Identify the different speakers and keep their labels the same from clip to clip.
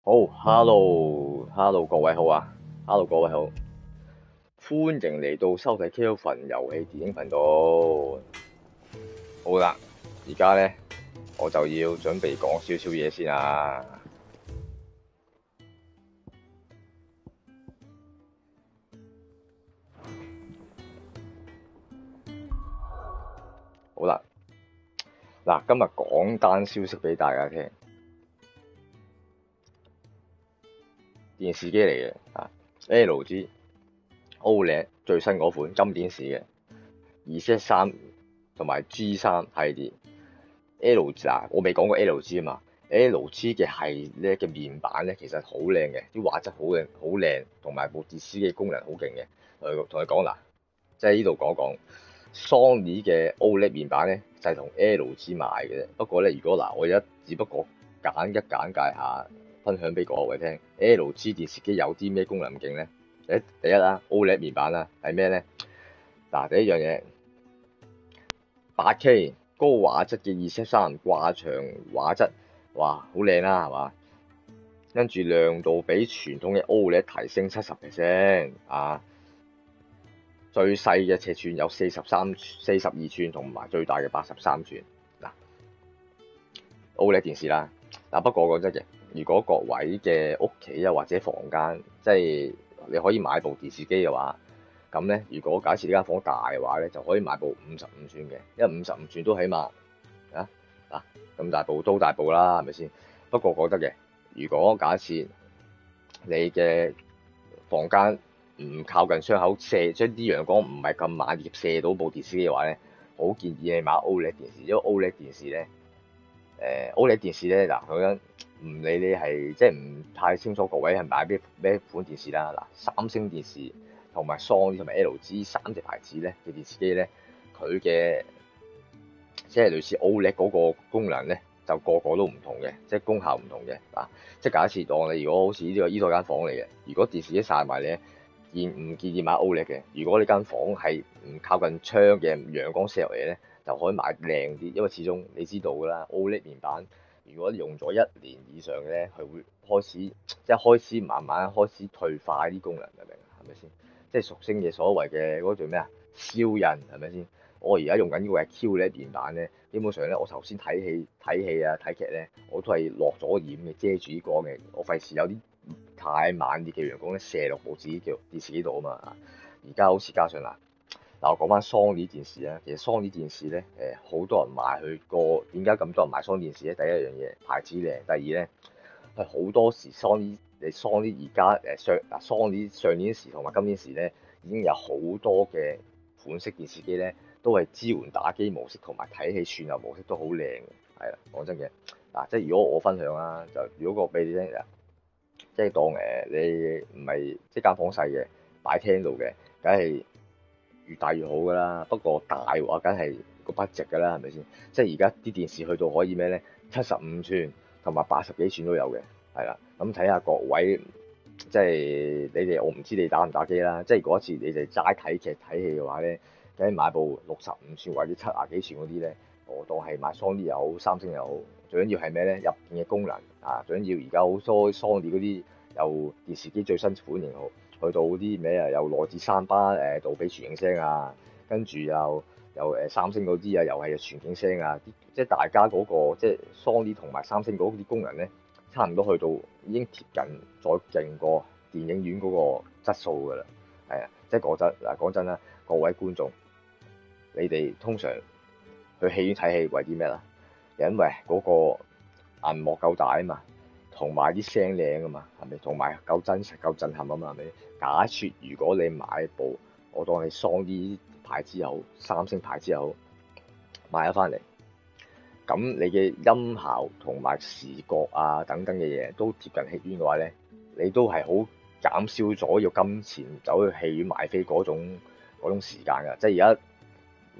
Speaker 1: 好，hello 各位好啊，hello 各位好，歡迎嚟到收睇 Kelvin 遊戲電影頻道。好啦，而家咧我就要準備講少少嘢先啦。好啦，嗱，今日講單消息俾大家聽，電視機嚟嘅啊，LG OLED 最新嗰款金電視嘅2Z3同埋 G3系列。LG 啊，我未講過 LG 啊嘛，LG 嘅系列嘅面板咧，其實好靚嘅，啲畫質好靚，同埋部電視機功能好勁嘅。同佢講嗱，即係呢度講講 Sony 嘅 OLED 面板咧，就係同 LG 買嘅啫。不過咧，如果嗱，我而家只不過簡介下，分享俾各位聽，LG 電視機有啲咩功能勁咧？第一啦，OLED 面板啦，係咩咧？嗱，第一樣嘢8K。高畫質嘅2Z3掛牆畫質，哇，好靚啦，係嘛？跟住亮度比傳統嘅 OLED 提升70%，啊！最細嘅尺寸有42寸，同埋最大嘅83寸。嗱，OLED 電視啦，嗱，不過講真嘅，如果各位嘅屋企啊或者房間，即係你可以買部電視機嘅話，咁咧，如果假設呢間房大嘅話咧，就可以買部55寸嘅，因為55寸都起碼咁大部都大部啦，係咪先？不過覺得嘅，如果假設你嘅房間唔靠近窗口射，將啲陽光唔係咁猛烈射到部電視機嘅話咧，好建議你買 OLED 電視，因為 OLED 電視咧，OLED 電視咧，嗱，講緊唔理你係即係唔太清楚各位係買咩款電視啦，嗱，三星電視同埋 Sony 同埋 LG 3隻牌子咧嘅電視機咧，佢嘅即係類似 OLED 嗰個功能咧，就個個都唔同嘅，即係功效唔同嘅嗱。即係假設當你如果好似呢個間房嚟嘅，如果電視機曬埋咧，唔建議買 OLED 嘅。如果你間房係唔靠近窗嘅，陽光射入嚟咧，就可以買靚啲，因為始終你知道㗎啦，OLED 面板如果用咗1年以上嘅咧，佢會開始慢慢開始退化啲功能，明唔明？係咪先？即係俗稱嘅所謂嘅嗰叫咩啊？燒印係咪先？我而家用緊呢個係 QLED 面板咧，基本上咧，我頭先睇戲啊睇劇咧，我都係落咗掩嘅，遮住啲光嘅，我費事有啲太猛烈嘅陽光咧射落部自己嘅電視機度啊嘛。而家好似加上嗱，我講翻 Sony 電視啊，其實 Sony 電視咧好多人買佢個，點解咁多人買 Sony 電視咧？第一樣嘢牌子靚，第二咧係好多時 Sony 而家Sony 上年時同埋今年時咧已經有好多嘅款式電視機咧。都係支援打機模式同埋睇戲串流模式都好靚嘅，係啦，講真嘅嗱，即係如果我分享啦，就如果個俾你聽，即係當你唔係即係間房細嘅，擺廳度嘅，梗係越大越好噶啦。不過大話梗係個 budget 噶啦，係咪先？即係而家啲電視去到可以咩咧？75寸同埋80幾寸都有嘅，係啦。咁睇下各位，即係你哋，我唔知你打唔打機啦。即係嗰一次你哋齋睇劇睇戲嘅話咧。梗係買部65寸或者70幾寸嗰啲咧，我當係買 Sony 又好，三星又好，最緊要係咩咧？入邊嘅功能啊，最緊要而家好多 Sony 嗰啲由電視機最新款型號，去到啲咩啊，由內置3巴杜比全景聲啊，跟住又三星嗰啲啊，又係全景聲啊，即係大家嗰個即係 Sony 同埋三星嗰啲功能咧，差唔多去到已經貼近再勁過電影院嗰個質素㗎啦，係啊，即係講真啦，各位觀眾。你哋通常去戲院睇戲為啲咩啦？因為嗰個銀幕夠大啊嘛，同埋啲聲靚啊嘛，係咪？同埋夠真實、夠震撼啊嘛，係咪？假設如果你買部，我當你Sony牌子又好，三星牌子又好，買咗翻嚟，咁你嘅音效同埋視覺啊等等嘅嘢都貼近戲院嘅話咧，你都係好減少咗要金錢走去戲院買飛嗰種時間㗎，即係而家。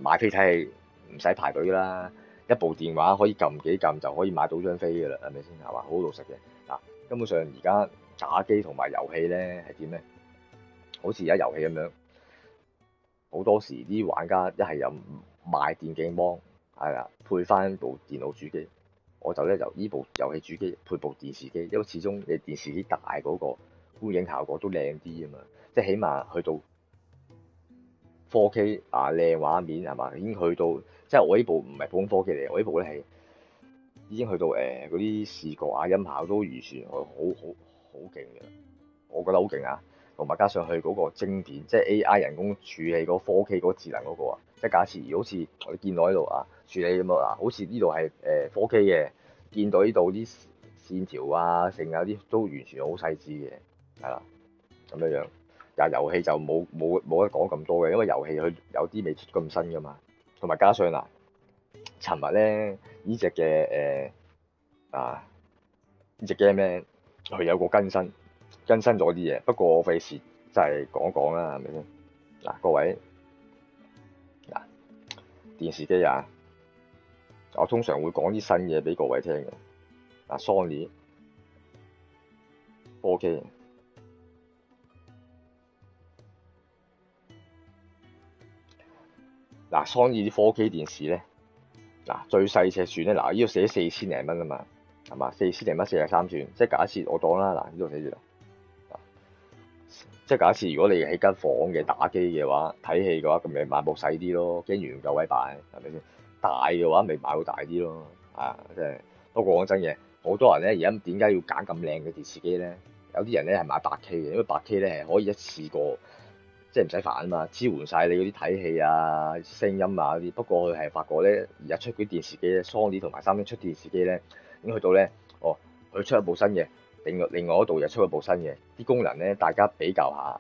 Speaker 1: 買飛睇戲唔使排隊啦，一部電話可以撳幾撳就可以買到張飛㗎啦，係咪先？係嘛，好老實嘅嗱。根本上而家打機同埋遊戲咧係點咧？好似而家遊戲咁樣，好多時啲玩家一係有賣電競芒，係啦，配翻部電腦主機，我就咧由呢部遊戲主機配部電視機，因為始終你電視機大嗰個觀影效果都靚啲啊嘛，即係起碼去到 4K 啊靚畫面係嘛，已經去到即係我呢部唔係普通 4K 嚟，我呢部咧係已經去到嗰啲視覺啊音效都完全好勁嘅，我覺得好勁啊！同埋加上去嗰個晶片，即係 AI 人工處理嗰 4K 嗰個智能嗰個啊，即係假設如果好似我哋見到喺度啊處理咁啊，好似呢度係4K 嘅，見到呢度啲線條啊，成啊啲都完全好細緻嘅，係啦咁樣樣。但係遊戲就冇得講咁多嘅，因為遊戲佢有啲未出咁新噶嘛，同埋加上嗱，尋日咧呢隻嘅呢隻 game 咧，佢有個更新咗啲嘢，不過我費事就係講講啦，係咪先？嗱，各位嗱，電視機啊，我通常會講啲新嘢俾各位聽嘅。嗱，Sony 4K， 嗱 Sony 啲 4K 電視咧，嗱最細尺寸咧，嗱呢度寫4000零蚊啊嘛，係嘛？4000零蚊43寸，即係假設我當啦，嗱呢度寫住啦。即係假設如果你喺間房嘅打機嘅話，睇戲嘅話，咁咪買部細啲咯，驚完唔夠位擺，係咪先？大嘅話，咪買部大啲咯，即係。不過講真嘅，好多人咧而家點解要揀咁靚嘅電視機咧？有啲人咧係買 8K 嘅，因為 8K 咧係可以一次過，即係唔使煩啊嘛，支援晒你嗰啲睇戲啊、聲音啊嗰啲。不過佢係發覺咧，而家出嗰啲電視機咧，Sony 同埋三星出電視機咧，已經去到咧，佢出一部新嘅。另外嗰度又出咗部新嘅，啲功能咧，大家比較下，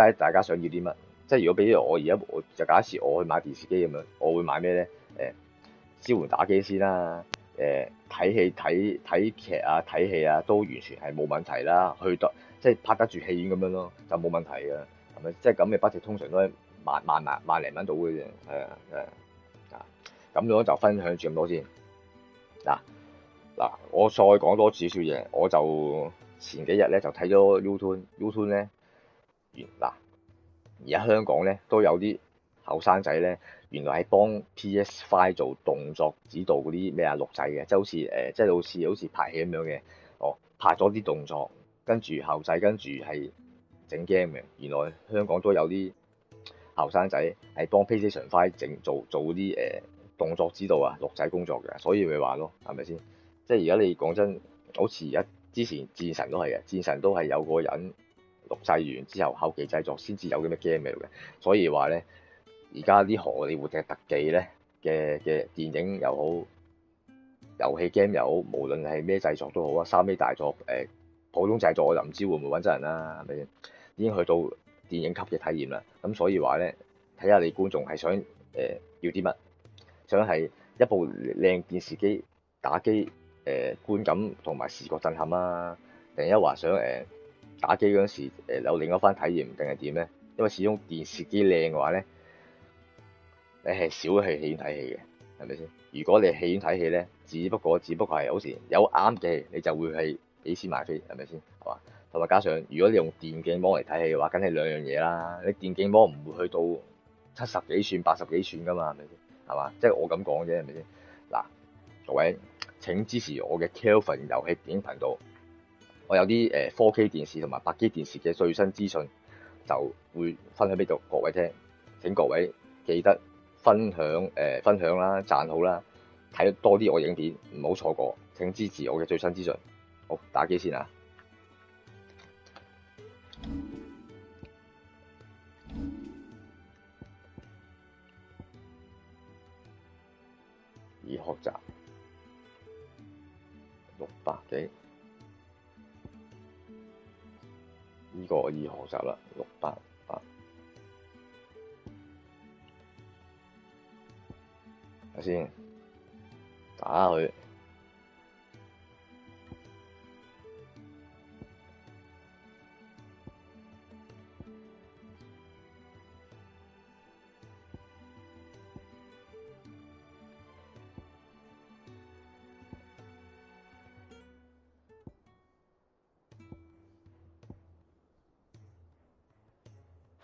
Speaker 1: 睇大家想要啲乜。即係如果俾我而家，我就假設我去買電視機咁樣，我會買咩咧？支援打機先啦，睇戲睇劇啊睇戲啊都完全係冇問題啦，去得即係拍得住戲院咁樣咯，就冇問題嘅，係咪？即係咁嘅 budget通常都係萬零蚊到嘅啫，咁樣就分享住咁多先。嗱，我再講多少少嘢，我就前幾日咧就睇咗 YouTube 咧，嗱，而家香港咧都有啲後生仔咧，原來係幫 Ffxvi 做動作指導嗰啲咩錄製嘅，即係好似拍戲咁樣嘅，拍咗啲動作，跟住後製，跟住係整 game 嘅。原來香港都有啲後生仔係幫 Ffxvi 做嗰啲動作指導啊錄製工作嘅，所以咪話咯，係咪先？即係而家你講真，好似而家之前戰神都係嘅，戰神都係有個人錄製完之後後期製作先至有啲咩 game 嘅，所以話咧，而家啲荷里活嘅特技咧嘅電影又好，遊戲 game 又好，無論係咩製作都好啊，3A 大作普通製作我就唔知會唔會揾真人啦，係咪先？已經去到電影級嘅體驗啦，咁所以話咧，睇下你觀眾係想要啲乜，想係一部靚電視機打機。觀感同埋視覺震撼啊，定一話想打機嗰陣時有另一番體驗，定係點咧？因為始終電視機靚嘅話咧，你係少去戲院睇戲嘅，係咪先？如果你戲院睇戲咧，只不過係有時有啱嘅戲，你就會係俾錢買飛，係咪先？係嘛？同埋加上如果你用電競芒嚟睇戲嘅話，梗係兩樣嘢啦。你電競芒唔會去到70幾寸、80幾寸噶嘛，係咪先？係嘛？即係我咁講啫，係咪先？嗱，各位。請支持我嘅 Kelvin 遊戲電影頻道，我有啲4K 電視同埋8K 電視嘅最新資訊，就會分享俾各位聽。請各位記得分享啦、讚好啦，睇多啲我影片，唔好錯過。請支持我嘅最新資訊。好，打機先啊！已學習。600幾，呢個我已學習啦，600啊，睇先，打佢，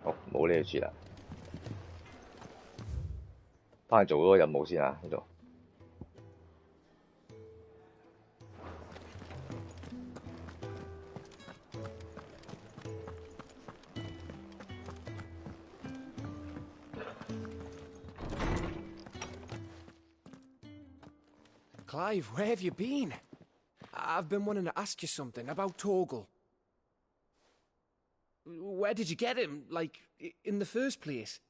Speaker 1: 好，冇呢住啦，翻去做嗰個任務先啊，呢度。
Speaker 2: Clive, where have you been? I've been wanting to ask you something about Torgal. Where did you get him, like, in the first place?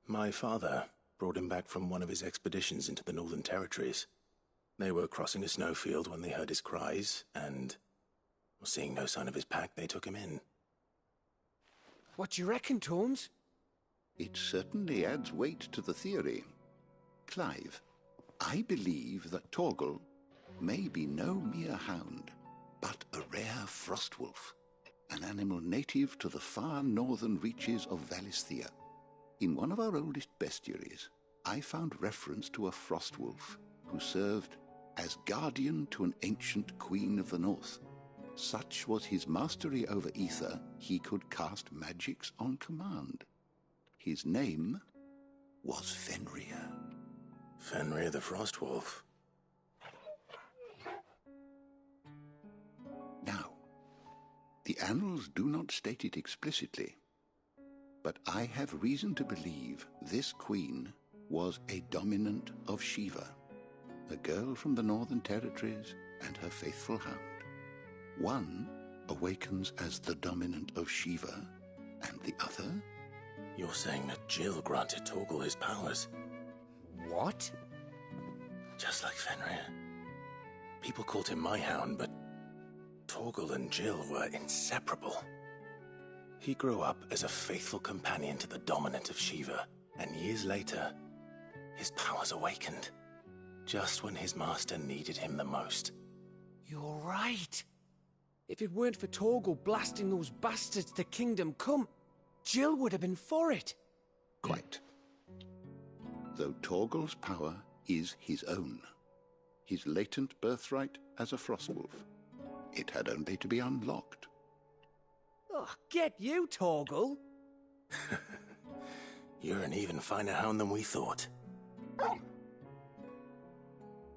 Speaker 3: My father brought him back from one of his expeditions into the Northern Territories. They were crossing a snowfield when they heard his cries, and, seeing no sign of his pack, they took him in.
Speaker 2: What do you reckon, Tomes?
Speaker 4: It certainly adds weight to the theory. Clive, I believe that Torgal may be no mere hound, but a rare frostwolf, an animal native to the far northern reaches of Valisthea. In one of our oldest bestiaries, I found reference to a frostwolf who served as guardian to an ancient queen of the north. Such was his mastery over ether, he could cast magics on command. His name was Fenrir.
Speaker 3: Fenrir the Frostwolf.
Speaker 4: Now, the annals do not state it explicitly, but I have reason to believe this queen was a dominant of Shiva, a girl from the Northern Territories and her faithful hound. One awakens as the dominant of Shiva, and the other...
Speaker 3: You're saying that Jill granted Torgal his powers?
Speaker 2: What?
Speaker 3: Just like Fenrir. People called him my hound, but Torgal and Jill were inseparable. He grew up as a faithful companion to the dominant of Shiva, and years later, his powers awakened, just when his master needed him the most.
Speaker 2: You're right. If it weren't for Torgal blasting those bastards to Kingdom Come, Jill would have been for it.
Speaker 4: Quite. Though Torgal's power is his own, his latent birthright as a frostwolf, it had only to be unlocked.
Speaker 2: Oh, get you, Torgal.
Speaker 3: You're an even finer hound than we thought.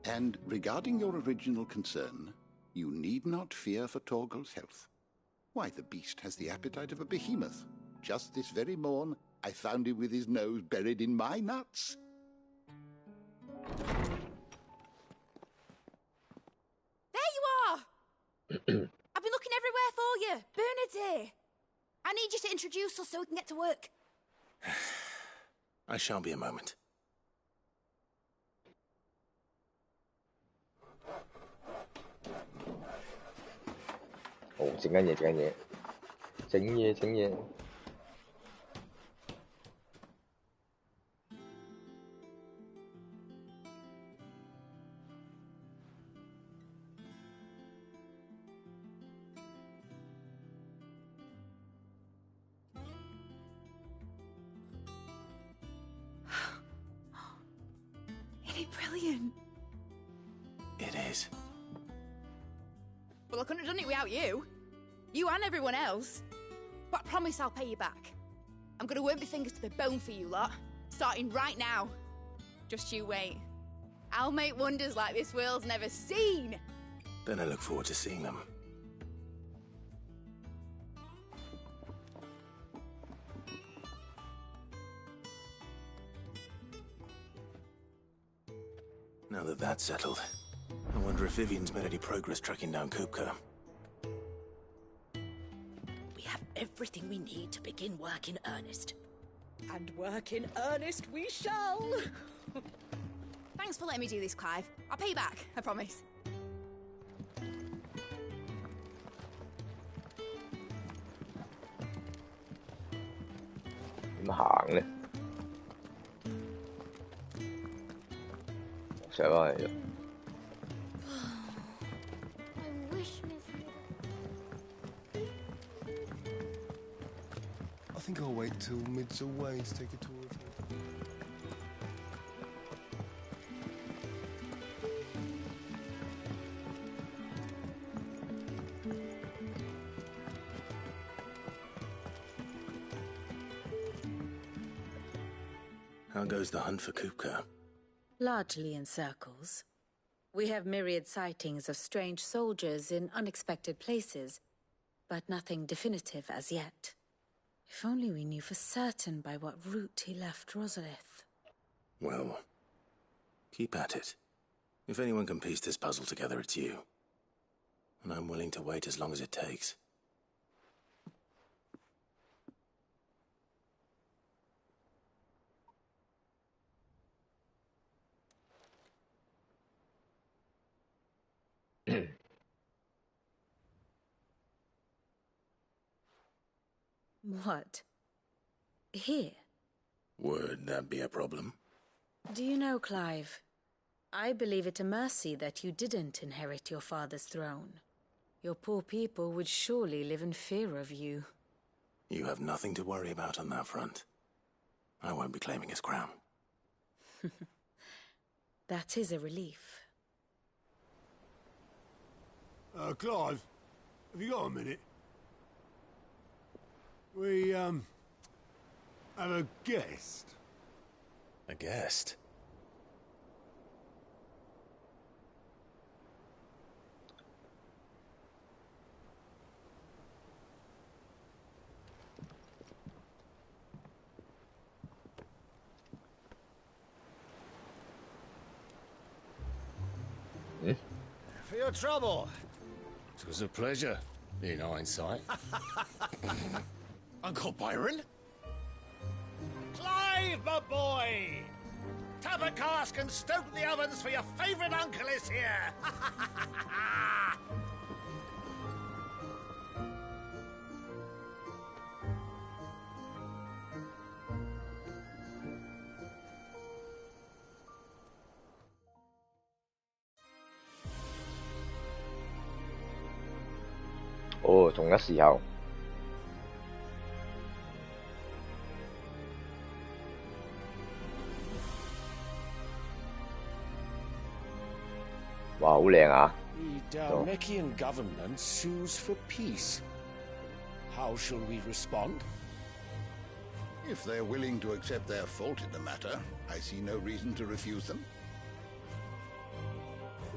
Speaker 4: And regarding your original concern, you need not fear for Torgal's health. Why, the beast has the appetite of a behemoth. Just this very morn, I found him with his nose buried in my nuts.
Speaker 5: There you are! I've been looking everywhere for you. Bernard's here. I need you to introduce us so we can get to work.
Speaker 3: I shan't be a moment.
Speaker 1: Oh, 整緊嘢，整緊嘢，整嘢，整嘢。
Speaker 5: Isn't it brilliant?
Speaker 3: It is.
Speaker 5: Well, I couldn't have done it without you. You and everyone else. But I promise I'll pay you back. I'm gonna work my fingers to the bone for you lot. Starting right now. Just you wait. I'll make wonders like this world's never seen.
Speaker 3: Then I look forward to seeing them. Now that that's settled, I wonder if Vivian's made any progress tracking down Kupka.
Speaker 6: We have everything we need to begin work in earnest. And work in earnest we shall!
Speaker 5: Thanks for letting me do this, Clive. I'll pay you back, I promise.
Speaker 1: 點行呢？上翻嚟啦。
Speaker 7: I think I'll wait till Mid's away to take a tour of him.
Speaker 3: How goes the hunt for Kupka?
Speaker 6: Largely in circles. We have myriad sightings of strange soldiers in unexpected places, but nothing definitive as yet. If only we knew for certain by what route he left Rosalith.
Speaker 3: Well, Keep at it. If anyone can piece this puzzle together, it's you. And I'm willing to wait as long as it takes.
Speaker 6: What? Here?
Speaker 3: Would that be a problem?
Speaker 6: Do you know, Clive, I believe it a mercy that you didn't inherit your father's throne. Your poor people would surely live in fear of you.
Speaker 3: You have nothing to worry about on that front. I won't be claiming his crown.
Speaker 6: That is a relief.
Speaker 7: Clive, have you got a minute? We, have a guest.
Speaker 3: A guest?
Speaker 8: For your trouble.
Speaker 9: It was a pleasure, in hindsight.
Speaker 8: Uncle Byron? Clive, my boy! Tap a cask and stoke the ovens for your favourite uncle is here!
Speaker 1: 哦，同一時候，哇，好靚啊！
Speaker 2: The Dalmekian government sues for peace. How shall we respond?
Speaker 4: If they're willing to accept their fault in the matter, I see no reason to refuse them.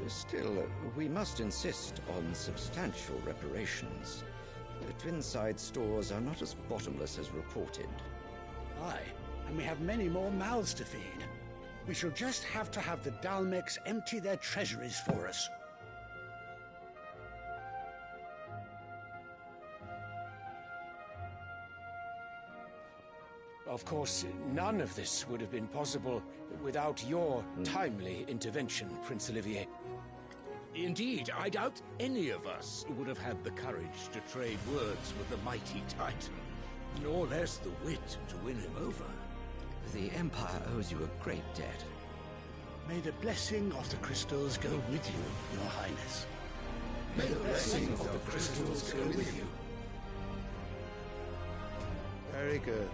Speaker 10: Still, we must insist on substantial reparations. The Twinside stores are not as bottomless as reported.
Speaker 11: Aye, and we have many more mouths to feed. We shall just have to have the Dalmeks empty their treasuries for us.
Speaker 2: Of course, none of this would have been possible without your timely intervention, Prince Olivier.
Speaker 9: Indeed, I doubt any of us would have had the courage to trade words with the mighty Titan, nor less the wit to win him over.
Speaker 10: The Empire owes you a great debt.
Speaker 11: May the blessing of the crystals go with you, Your Highness.
Speaker 9: May the blessing of the crystals go with you.
Speaker 7: Very good.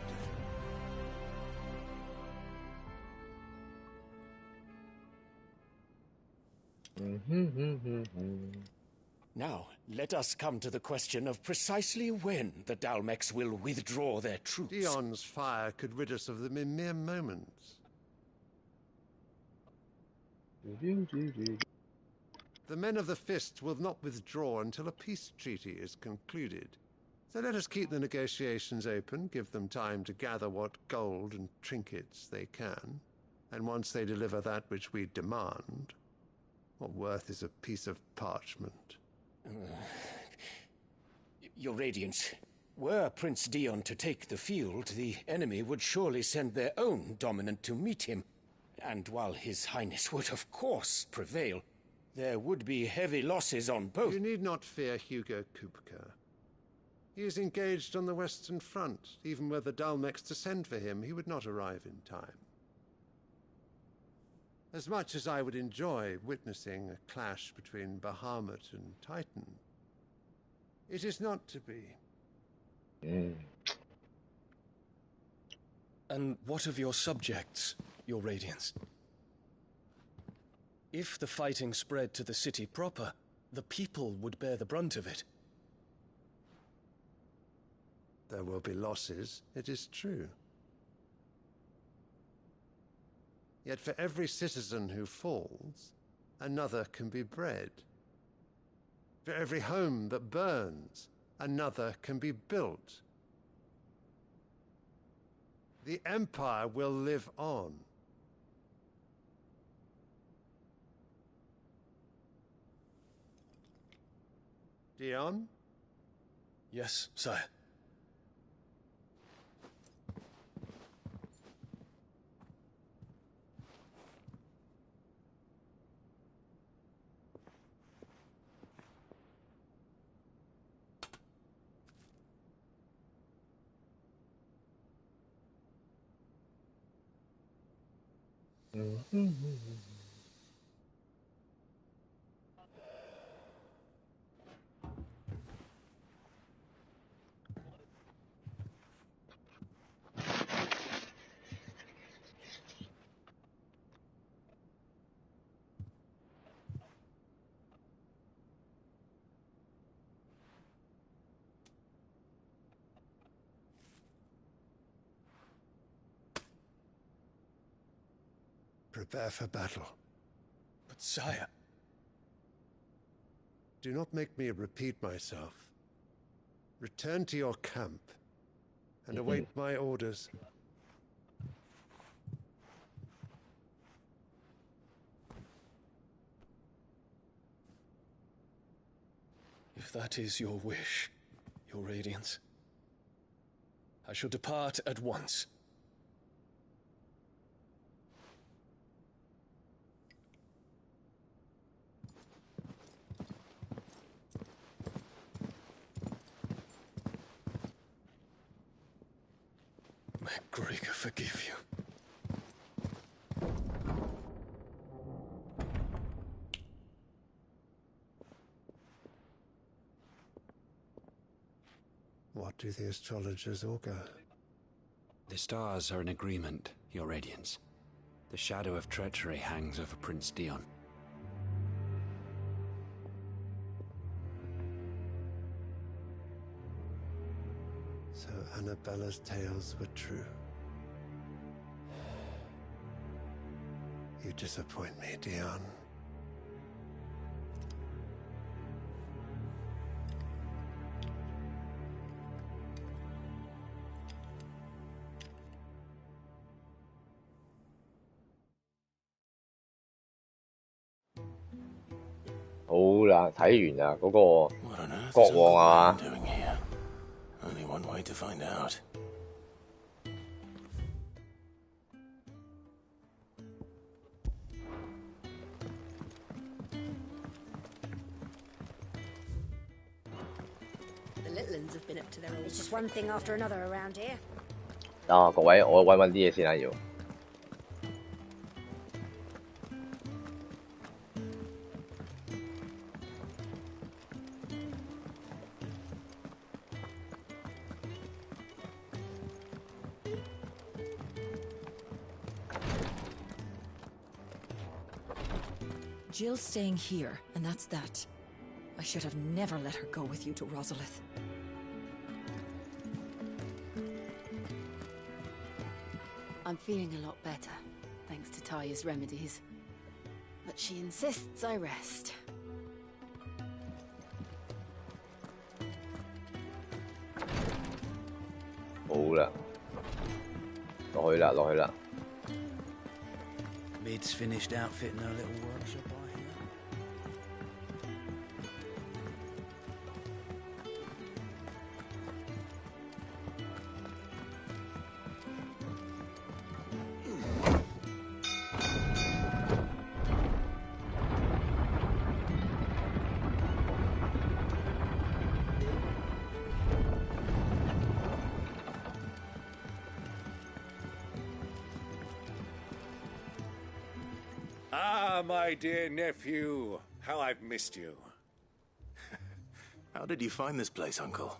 Speaker 2: Now, let us come to the question of precisely when the Dalmeks will withdraw their troops.
Speaker 7: Dion's fire could rid us of them in mere moments. The men of the Fist will not withdraw until a peace treaty is concluded. So let us keep the negotiations open, give them time to gather what gold and trinkets they can. And once they deliver that which we demand, what worth is a piece of parchment?
Speaker 2: Your Radiance, were Prince Dion to take the field, the enemy would surely send their own dominant to meet him. And while His Highness would of course prevail, there would be heavy losses on both.
Speaker 7: You need not fear Hugo Kupka. He is engaged on the Western Front. Even were the Dalmeks to send for him, he would not arrive in time. As much as I would enjoy witnessing a clash between Bahamut and Titan, it is not to be.
Speaker 12: And what of your subjects, Your Radiance? If the fighting spread to the city proper, the people would bear the brunt of it.
Speaker 7: There will be losses, it is true. Yet for every citizen who falls, another can be bred. For every home that burns, another can be built. The Empire will live on. Dion?
Speaker 12: Yes, sire.
Speaker 7: Prepare for battle.
Speaker 12: But sire...
Speaker 7: Do not make me repeat myself. Return to your camp and await my orders.
Speaker 12: If that is your wish, your Radiance, I shall depart at once. May Gregor forgive you.
Speaker 7: What do the astrologers augur?
Speaker 13: The stars are in agreement, Your Radiance. The shadow of treachery hangs over Prince Dion.
Speaker 7: So Annabella's tales were true. You disappoint me, Dion.
Speaker 1: 好啦，睇完啦，嗰個國王啊嘛。
Speaker 3: Only one way to find out.
Speaker 14: The Litlins have been up to their old. It's just one thing after another around here.
Speaker 1: 等下各位，我揾啲嘢先啦，要。
Speaker 15: Jill's staying here, and that's that. I should have never let her go with you to Rosalith.
Speaker 16: I'm feeling a lot better, thanks to Taya's remedies. But she insists I rest.
Speaker 1: 好啦，落去啦，落去啦。
Speaker 17: Mid's finished outfitting her little workshop, I hear.
Speaker 8: Ah, my dear nephew, how I've missed you.
Speaker 3: How did you find this place, Uncle?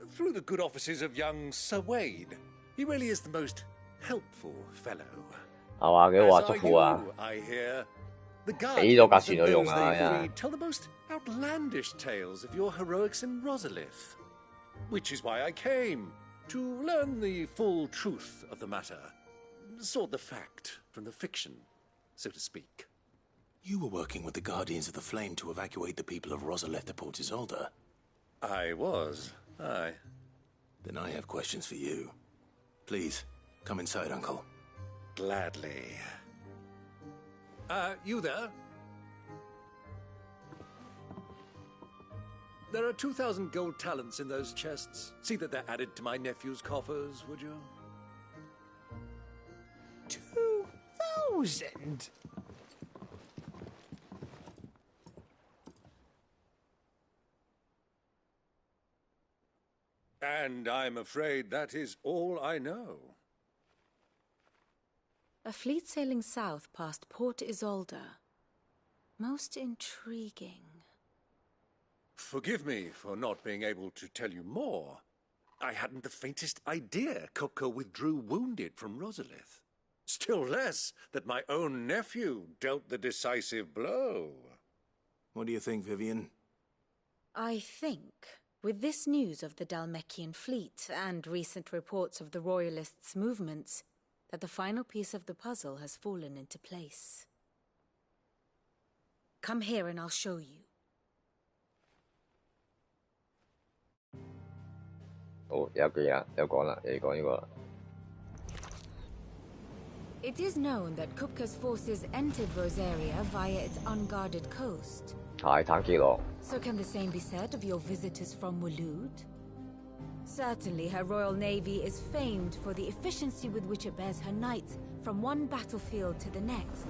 Speaker 8: Through the good offices of young Sir Wade. He really is the most helpful fellow.
Speaker 1: 係嘛？幾好啊，祝福啊！
Speaker 8: I hear. The
Speaker 1: 俾咗架
Speaker 8: guardians
Speaker 1: 船
Speaker 8: and
Speaker 1: 佢用
Speaker 8: those
Speaker 1: 啊，
Speaker 8: they
Speaker 1: 係啊
Speaker 8: freed tell the most outlandish tales of your heroics in Rosalith. Which is why I came, to learn the full truth of the matter. Sort the fact from the fiction, so to speak.
Speaker 3: You were working with the Guardians of the Flame to evacuate the people of Rosalith to Port Isolde.
Speaker 8: I was, aye.
Speaker 3: Then I have questions for you. Please, come inside, Uncle.
Speaker 8: Gladly. You there? There are 2,000 gold talents in those chests. See that they're added to my nephew's coffers, would you?
Speaker 17: 2,000?
Speaker 8: And I'm afraid that is all I know.
Speaker 6: A fleet sailing south past Port Isolde. Most intriguing.
Speaker 8: Forgive me for not being able to tell you more. I hadn't the faintest idea Kupka withdrew wounded from Rosalith. Still less that my own nephew dealt the decisive blow.
Speaker 3: What do you think, Vivian?
Speaker 6: I think, with this news of the Dalmekian fleet and recent reports of the Royalists' movements, that the final piece of the puzzle has fallen into place. Come here and I'll show you. It is known that Kupka's forces entered Rosaria via its unguarded coast. So can the same be said of your visitors from Waloed? Certainly her royal navy is famed for the efficiency with which it bears her knights from one battlefield to the next.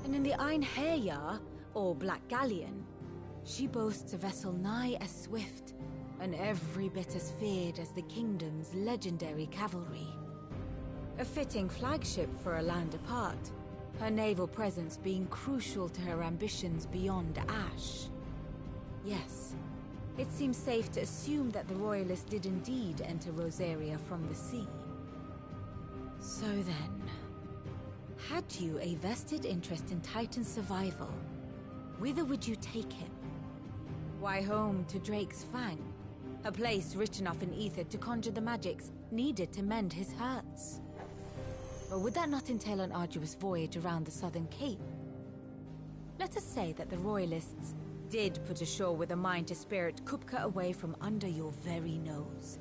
Speaker 6: And in the Einherjar, or Black Galleon, she boasts a vessel nigh as swift and every bit as feared as the kingdom's legendary cavalry. A fitting flagship for a land apart, her naval presence being crucial to her ambitions beyond Ash. Yes, it seems safe to assume that the Royalists did indeed enter Rosaria from the sea. So then, had you a vested interest in Titan's survival, whither would you take him? Why, home to Drake's Fang, a place rich enough in ether to conjure the magics needed to mend his hurts. Or would that not entail an arduous voyage around the southern cape? Let us say that the Royalists did put ashore with a mind to spirit Kupka away from under your very nose.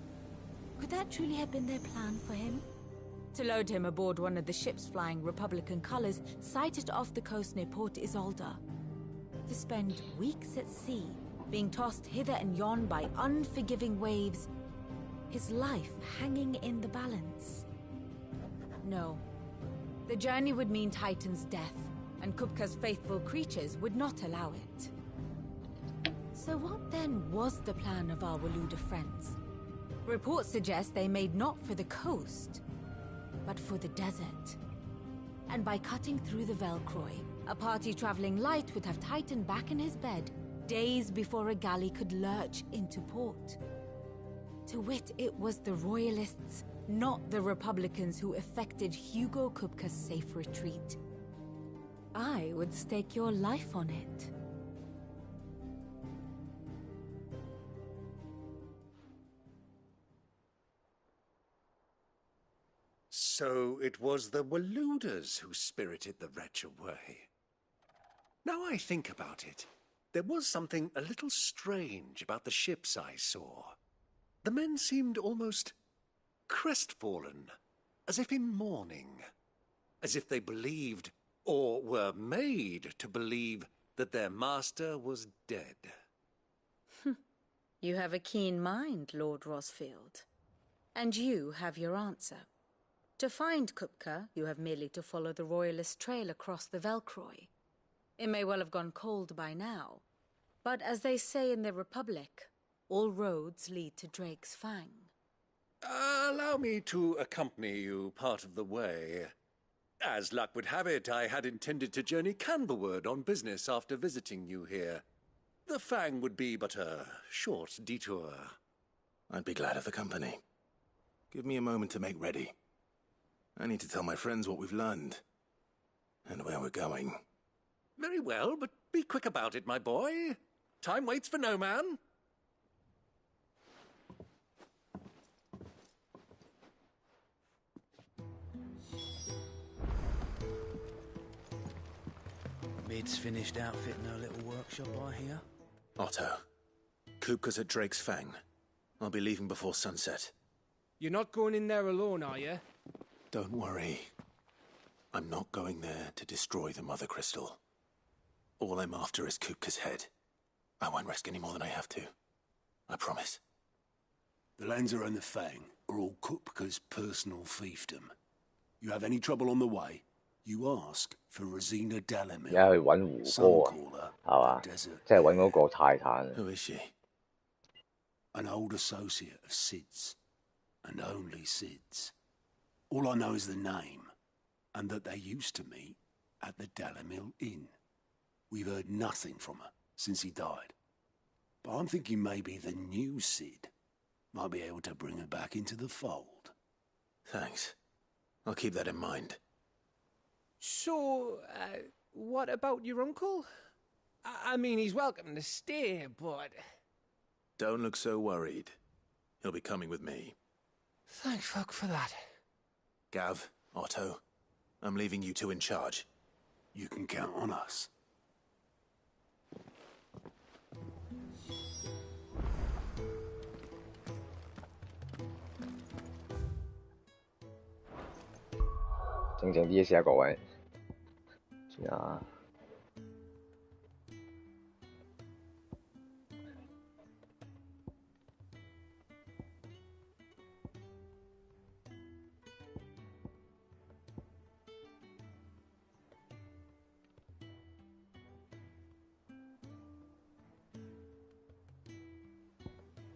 Speaker 6: Could that truly have been their plan for him? To load him aboard one of the ships flying Republican colors sighted off the coast near Port Isolde? To spend weeks at sea, being tossed hither and yon by unforgiving waves, his life hanging in the balance? No. The journey would mean Titan's death, and Kupka's faithful creatures would not allow it. So what then was the plan of our Waluda friends? Reports suggest they made not for the coast, but for the desert. And by cutting through the Velcroy, a party traveling light would have Titan back in his bed days before a galley could lurch into port. To wit, it was the Royalists, not the Republicans, who effected Hugo Kupka's safe retreat. I would stake your life on it.
Speaker 8: So it was the Waludas who spirited the wretch away. Now I think about it, there was something a little strange about the ships I saw. The men seemed almost crestfallen, as if in mourning, as if they believed, or were made to believe, that their master was dead.
Speaker 6: You have a keen mind, Lord Rosfield. And you have your answer. To find Kupka, you have merely to follow the Royalist trail across the Velcroy. It may well have gone cold by now, but as they say in the Republic, all roads lead to Drake's Fang.
Speaker 8: Allow me to accompany you part of the way. As luck would have it, I had intended to journey Canberward on business after visiting you here. The Fang would be but a short detour.
Speaker 3: I'd be glad of the company. Give me a moment to make ready. I need to tell my friends what we've learned, and where we're going.
Speaker 8: Very well, but be quick about it, my boy. Time waits for no man.
Speaker 17: Mid's finished outfitting her little workshop, I hear.
Speaker 3: Otto, Kupka's at Drake's Fang. I'll be leaving before sunset.
Speaker 18: You're not going in there alone, are you?
Speaker 3: Don't worry. I'm not going there to destroy the Mother Crystal. All I'm after is Kupka's head. I won't risk any more than I have to. I promise.
Speaker 19: The Lanza and the Fang are all Kupka's personal fiefdom. You have any trouble on the way, you ask for Rosina Dalamil.
Speaker 1: 而家去揾胡歌啊，係嘛？即係揾嗰個泰坦。
Speaker 3: Who is she?
Speaker 19: An old associate of Sid's, and only Sid's. All I know is the name, and that they used to meet at the Dalamil Inn. We've heard nothing from her since he died. But I'm thinking maybe the new Sid might be able to bring her back into the fold.
Speaker 3: Thanks. I'll keep that in mind.
Speaker 18: So, what about your uncle? I mean, he's welcome to stay, but...
Speaker 3: Don't look so worried. He'll be coming with me.
Speaker 18: Thank fuck for that.
Speaker 3: Gav, Otto, I'm leaving you two in charge.
Speaker 19: You can count on us.
Speaker 1: 靜靜啲先啊，各位。先啊。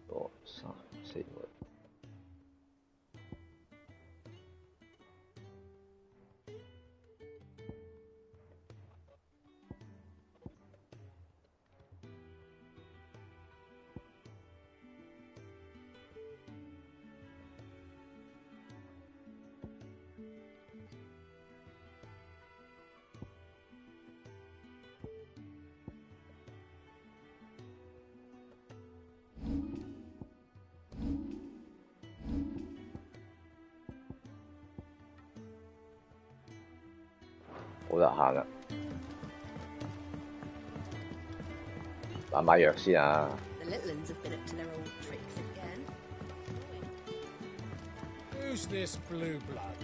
Speaker 1: 3、4個。好啦，行啦，買藥先啊。
Speaker 14: The little uns have been up to their old tricks again.
Speaker 18: Who's this blue blood?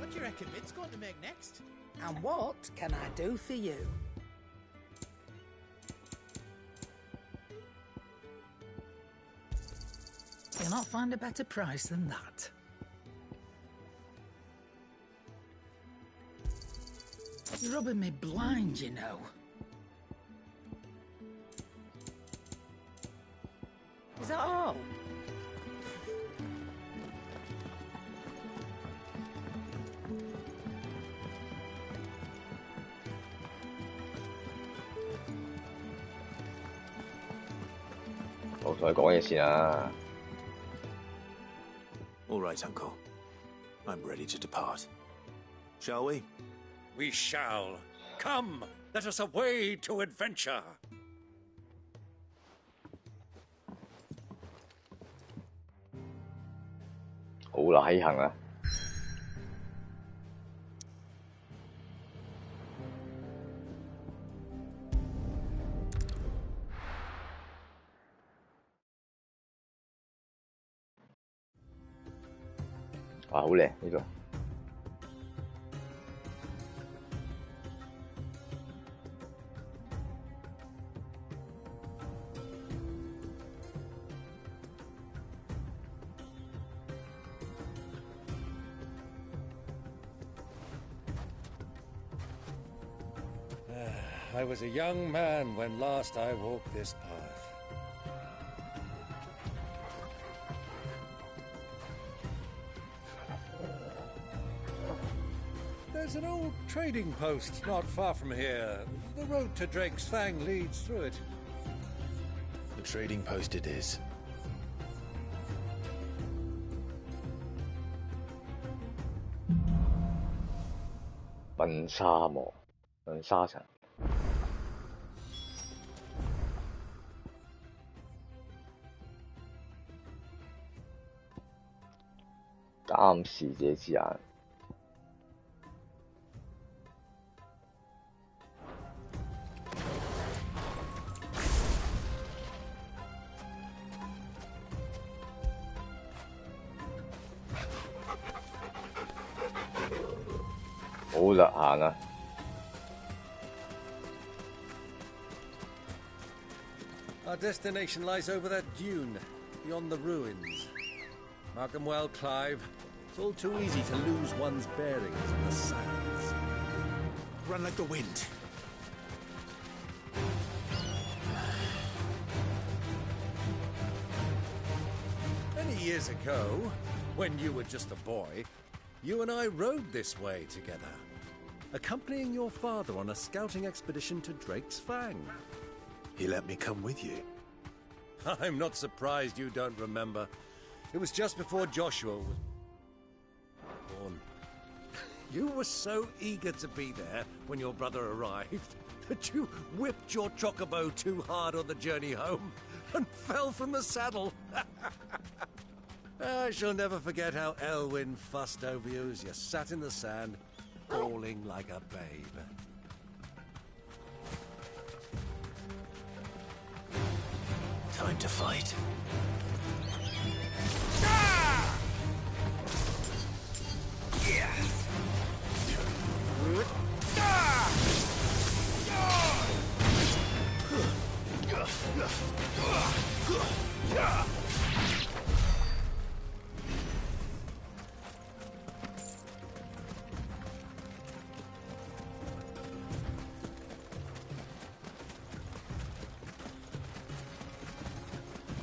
Speaker 17: What do you reckon Mid's going to make next?
Speaker 20: And what can I do for you? You'll not find a better price than that. You're rubbing me blind, you know. Is that all?
Speaker 1: 我同佢講嘢先啊。
Speaker 3: All right, Uncle. I'm ready to depart. Shall we?
Speaker 8: We shall. Come, let us away to adventure.
Speaker 1: 好啦，起行啦！哇，好靚呢個！I
Speaker 8: was a young man when last I walked this path. There's an old trading post not far from here. The road to Drake's Fang leads through it.
Speaker 3: The trading post it is.
Speaker 1: 笨沙漠，笨沙塵。監視者之眼。好啦，行啦。
Speaker 8: Our destination lies over that dune, beyond the ruins. Mark 'em well, Clive. It's all too easy to lose one's bearings in the sands.
Speaker 3: Run like the wind.
Speaker 8: Many years ago, when you were just a boy, you and I rode this way together, accompanying your father on a scouting expedition to Drake's Fang.
Speaker 3: He let me come with you.
Speaker 8: I'm not surprised you don't remember. It was just before Joshua was born. You were so eager to be there when your brother arrived that you whipped your chocobo too hard on the journey home and fell from the saddle. I shall never forget how Elwyn fussed over you as you sat in the sand, bawling like a babe.
Speaker 3: Time to fight.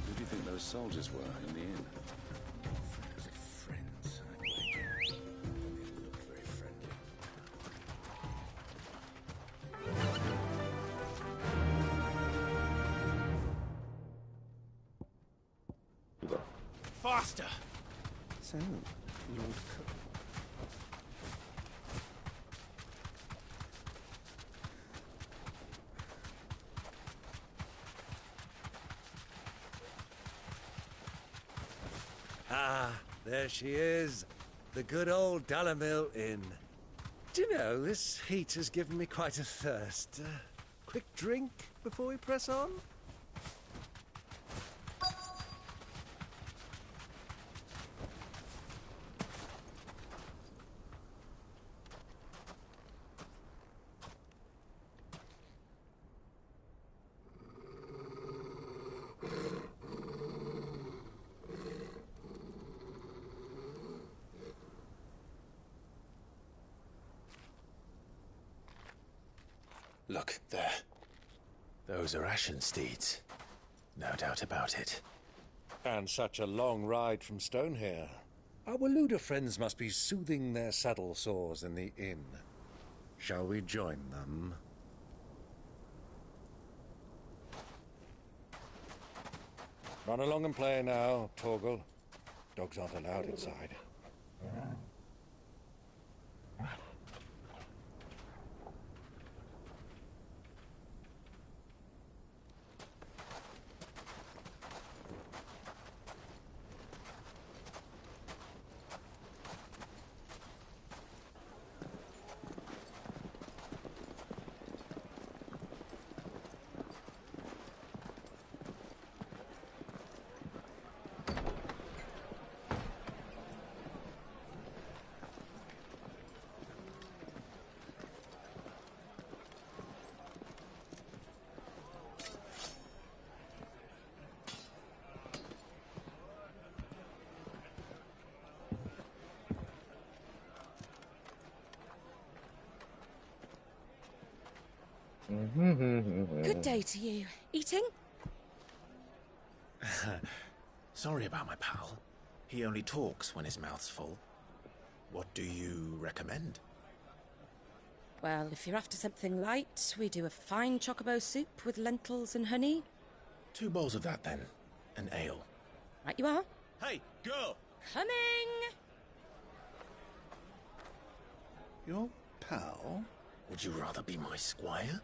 Speaker 21: Who do you think those soldiers were in the inn?
Speaker 9: Friends, I think. They look very friendly.
Speaker 3: Faster!
Speaker 18: So, Lord Cook.
Speaker 8: Ah, there she is. The good old Dalamil Inn. Do you know, this heat has given me quite a thirst. Quick drink before we press on?
Speaker 3: Look, there. Those are Ashen steeds. No doubt about it.
Speaker 8: And such a long ride from Stonehair. Our Waluda friends must be soothing their saddle sores in the inn. Shall we join them? Run along and play now, Torgal. Dogs aren't allowed inside.
Speaker 15: Good day to you. Eating?
Speaker 3: Sorry about my pal. He only talks when his mouth's full. What do you recommend?
Speaker 15: Well, if you're after something light, we do a fine chocobo soup with lentils and honey.
Speaker 3: 2 bowls of that, then. An ale.
Speaker 15: Right you are.
Speaker 3: Hey, girl!
Speaker 15: Coming!
Speaker 3: Your pal? Would you rather be my squire?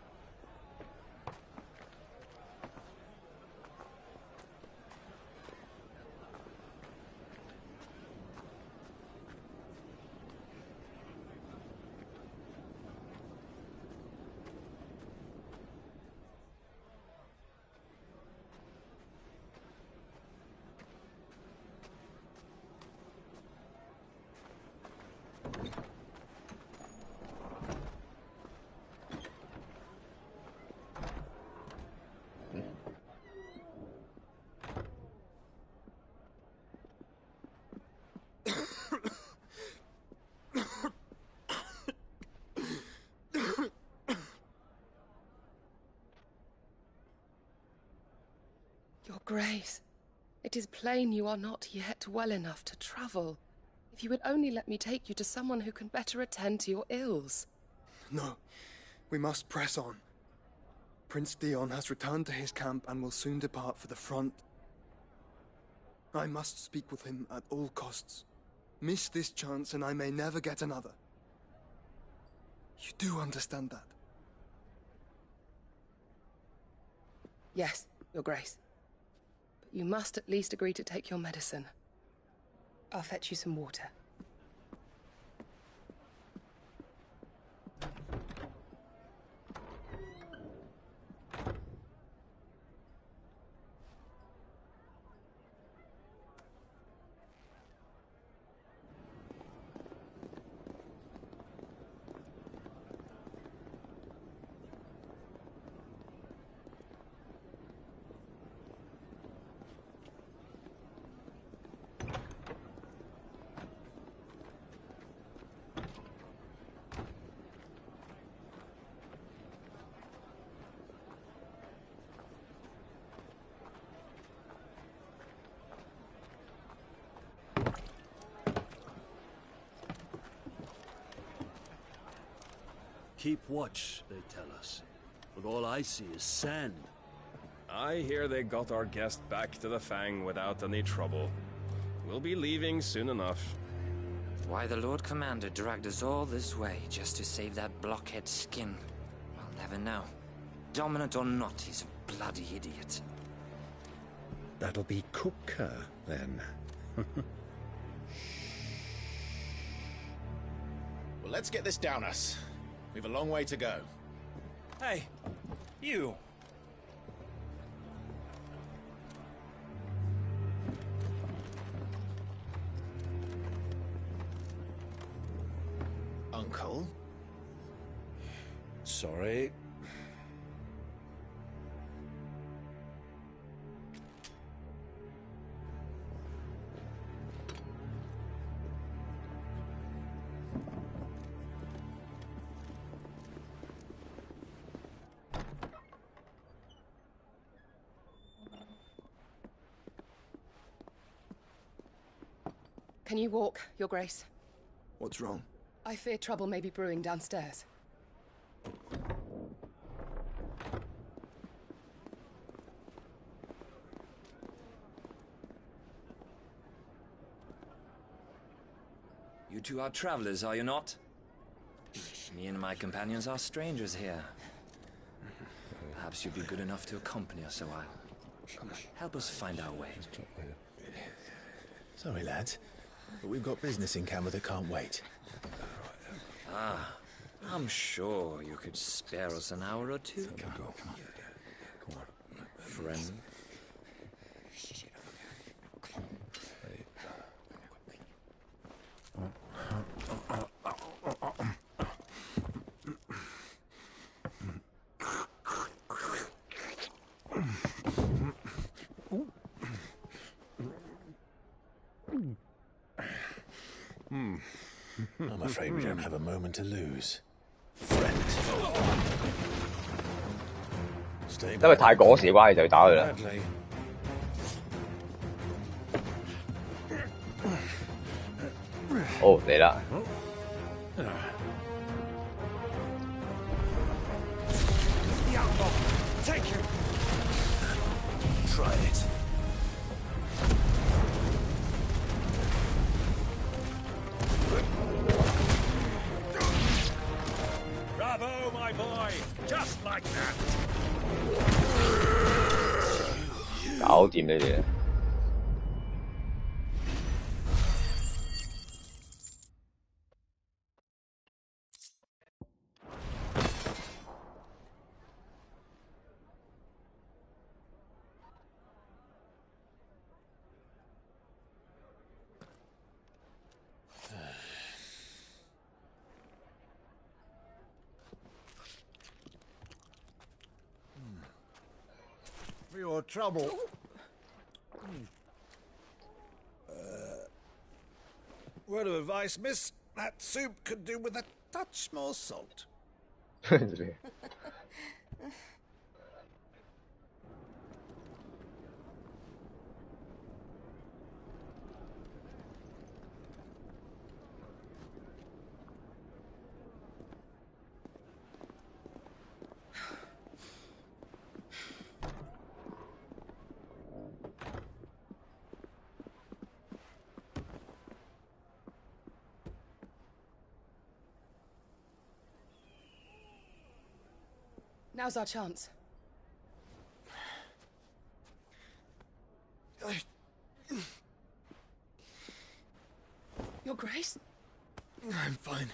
Speaker 5: Grace, it is plain you are not yet well enough to travel. If you would only let me take you to someone who can better attend to your ills.
Speaker 22: No, we must press on. Prince Dion has returned to his camp and will soon depart for the front. I must speak with him at all costs. Miss this chance and I may never get another. You do understand that?
Speaker 5: Yes, Your Grace. But you must at least agree to take your medicine. I'll fetch you some water.
Speaker 23: Keep watch, they tell us. But all I see is sand.
Speaker 12: I hear they got our guest back to the Fang without any trouble. We'll be leaving soon enough.
Speaker 24: Why the Lord Commander dragged us all this way just to save that blockhead skin, I'll never know. Dominant or not, he's a bloody idiot.
Speaker 9: That'll be Kupka, then.
Speaker 25: Well, let's get this down us. We've a long way to go.
Speaker 26: Hey, you.
Speaker 25: Uncle?
Speaker 9: Sorry.
Speaker 5: Can you walk, Your Grace?
Speaker 22: What's wrong?
Speaker 5: I fear trouble may be brewing downstairs.
Speaker 24: You two are travelers, are you not? Me and my companions are strangers here. Perhaps you'd be good enough to accompany us a while. Help us find our way.
Speaker 25: Sorry, lads, but we've got business in camera that can't wait.
Speaker 24: Ah, I'm sure you could spare us an hour or two.
Speaker 25: Come on.
Speaker 24: Friend.
Speaker 25: I'm afraid we don't have a moment to lose.
Speaker 1: 因為太趕時嘅關係就要打佢啦。哦，嚟啦！
Speaker 26: Take you.
Speaker 25: Try it.
Speaker 26: Bravo, my boy! Just like that.
Speaker 1: 搞掂你哋。
Speaker 26: For your trouble. Word of advice, miss. That soup could do with a touch more salt.
Speaker 5: Now's our chance. Your Grace?
Speaker 22: I'm fine.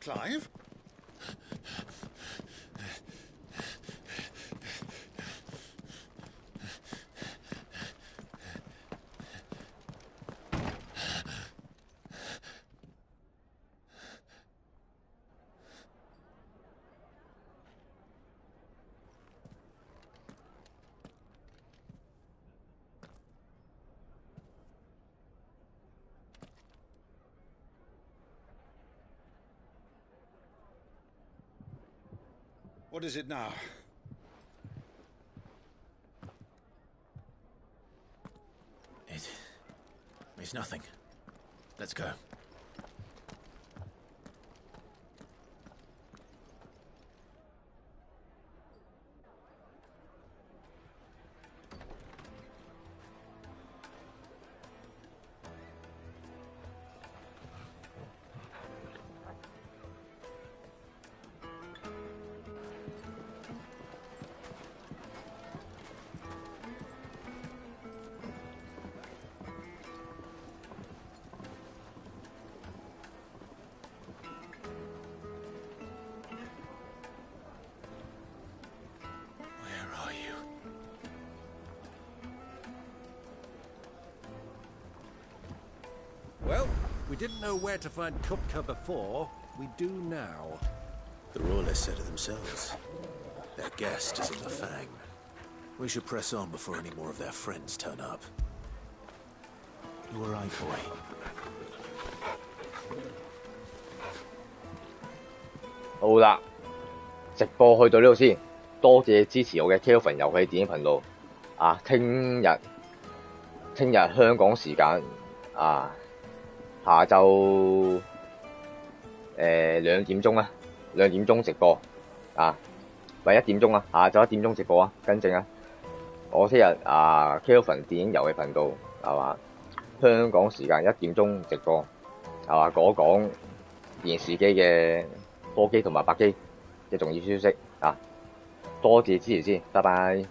Speaker 26: Clive? What is it now?
Speaker 17: It's nothing. Let's go.
Speaker 8: Well, we didn't know where to find Kupka before. We do now.
Speaker 3: The royalists said it themselves. Their guest is in the Fang. We should press on before any more of their friends turn up. You all right, boy?
Speaker 1: 好啦，直播去到呢度先，多謝支持我嘅 Kelvin 遊戲電影頻道。啊，聽日香港時間啊，下晝2點鐘啊，2點鐘直播啊，唔係1點鐘啊，下晝1點鐘直播啊，更正啊。我聽日啊 Kelvin 電影遊戲頻道係嘛，香港時間1點鐘直播係嘛，講電視機嘅科技同埋白機嘅重要消息啊，多謝支持先，拜拜。